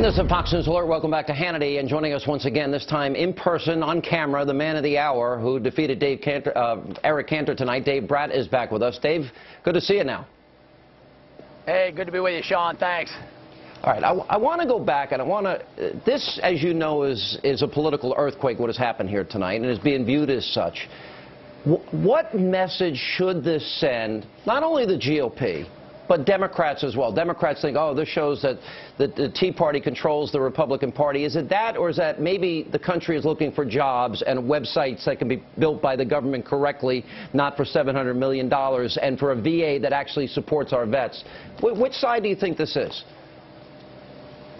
This is Fox News Alert. Welcome back to Hannity, and joining us once again, this time in person, on camera, the man of the hour who defeated Eric Cantor tonight. Dave Brat is back with us. Dave, good to see you now. Hey, good to be with you, Sean. Thanks. All right, I want to go back, and I want to. This, as you know, is a political earthquake. What has happened here tonight, and is being viewed as such. What message should this send? Not only the GOP, but Democrats as well. Democrats think, oh, this shows that the Tea Party controls the Republican Party. Is it that, or is that maybe the country is looking for jobs and websites that can be built by the government correctly, not for $700 million, and for a VA that actually supports our vets? Which side do you think this is?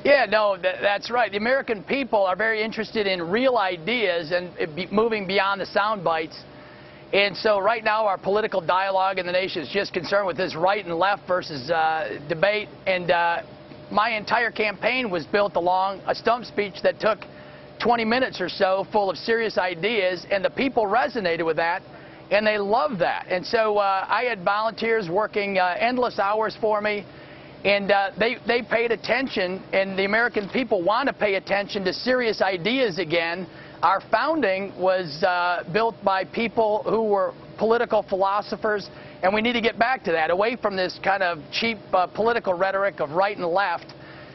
Yeah, no, that's right. The American people are very interested in real ideas and moving beyond the sound bites. And so right now our political dialogue in the nation is just concerned with this right and left versus debate. And my entire campaign was built along a stump speech that took 20 minutes or so, full of serious ideas, and the people resonated with that, and they loved that. And so I had volunteers working endless hours for me, and they paid attention, and the American people want to pay attention to serious ideas again. Our founding was built by people who were political philosophers, and we need to get back to that, away from this kind of cheap political rhetoric of right and left.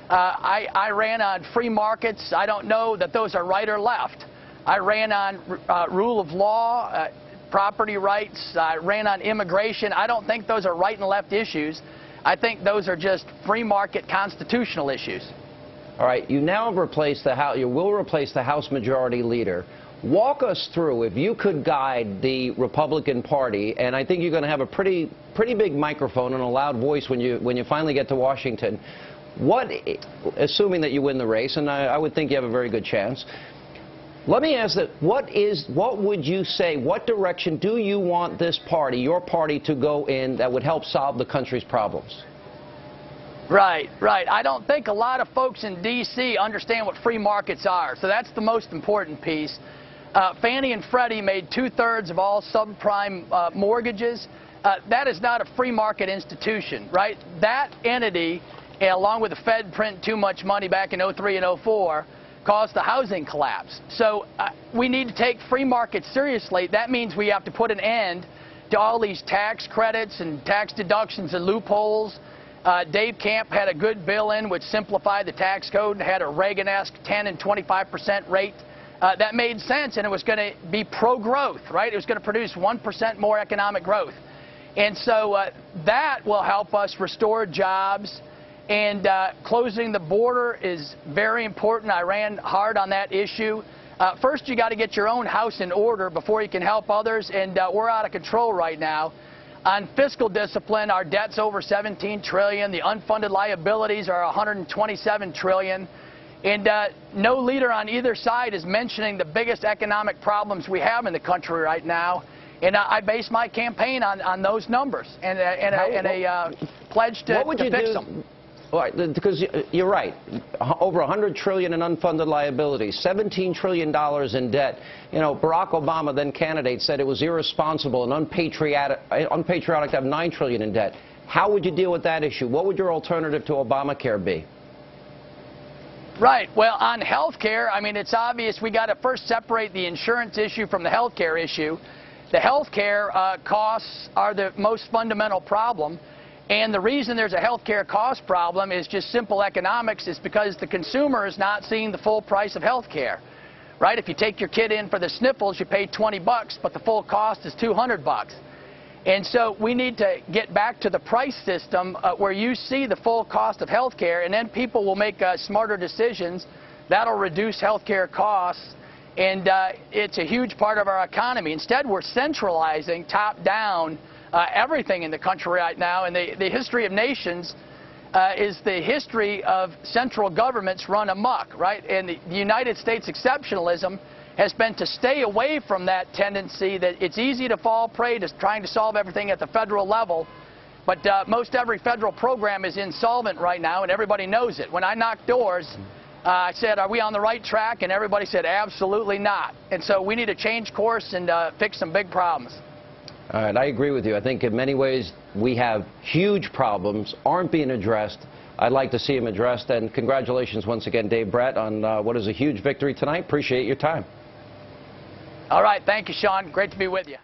I ran on free markets. I don't know that those are right or left. I ran on rule of law, property rights. I ran on immigration. I don't think those are right and left issues. I think those are just free market constitutional issues. All right, you now have replaced the House. You will replace the House Majority Leader. Walk us through, if you could guide the Republican Party, and I think you're going to have a pretty big microphone and a loud voice when you finally get to Washington. Assuming that you win the race, and I would think you have a very good chance. Let me ask that: what would you say? What direction do you want this party, your party, to go in that would help solve the country's problems? Right. I don't think a lot of folks in D.C. understand what free markets are, so that's the most important piece. Fannie and Freddie made 2/3 of all subprime mortgages. That is not a free market institution, right? That entity, along with the Fed print too much money back in 03 and 04, caused the housing collapse. So we need to take free markets seriously. That means we have to put an end to all these tax credits and tax deductions and loopholes. Dave Camp had a good bill in which simplified the tax code and had a Reagan-esque 10 and 25% rate. That made sense, and it was going to be pro-growth, right? It was going to produce 1% more economic growth. And so that will help us restore jobs. And closing the border is very important. I ran hard on that issue. First, you got to get your own house in order before you can help others, and we're out of control right now. On fiscal discipline, our debt's over $17 trillion. The unfunded liabilities are $127 trillion. And no leader on either side is mentioning the biggest economic problems we have in the country right now. And I base my campaign on those numbers and a pledge to fix them. Right, because you're right. Over $100 trillion in unfunded liabilities, $17 trillion in debt. You know, Barack Obama, then candidate, said it was irresponsible and unpatriotic to have $9 trillion in debt. How would you deal with that issue? What would your alternative to Obamacare be? Right. Well, on health care, I mean, it's obvious we got to first separate the insurance issue from the health care issue. The health care costs are the most fundamental problem. And the reason there's a health care cost problem is just simple economics. Is because the consumer is not seeing the full price of health care, right? If you take your kid in for the sniffles, you pay $20, but the full cost is $200. And so we need to get back to the price system where you see the full cost of health care, and then people will make smarter decisions. That'll reduce health care costs, and it's a huge part of our economy. Instead, we're centralizing top-down everything in the country right now, and the history of nations is the history of central governments run amok, right? And the United States exceptionalism has been to stay away from that tendency that it's easy to fall prey to trying to solve everything at the federal level, but most every federal program is insolvent right now, and everybody knows it. When I knocked doors, I said, are we on the right track? And everybody said, absolutely not. And so we need to change course and fix some big problems. All right, I agree with you. I think in many ways we have huge problems, aren't being addressed. I'd like to see him addressed. And congratulations once again, Dave Brat, on what is a huge victory tonight. Appreciate your time. All right. Thank you, Sean. Great to be with you.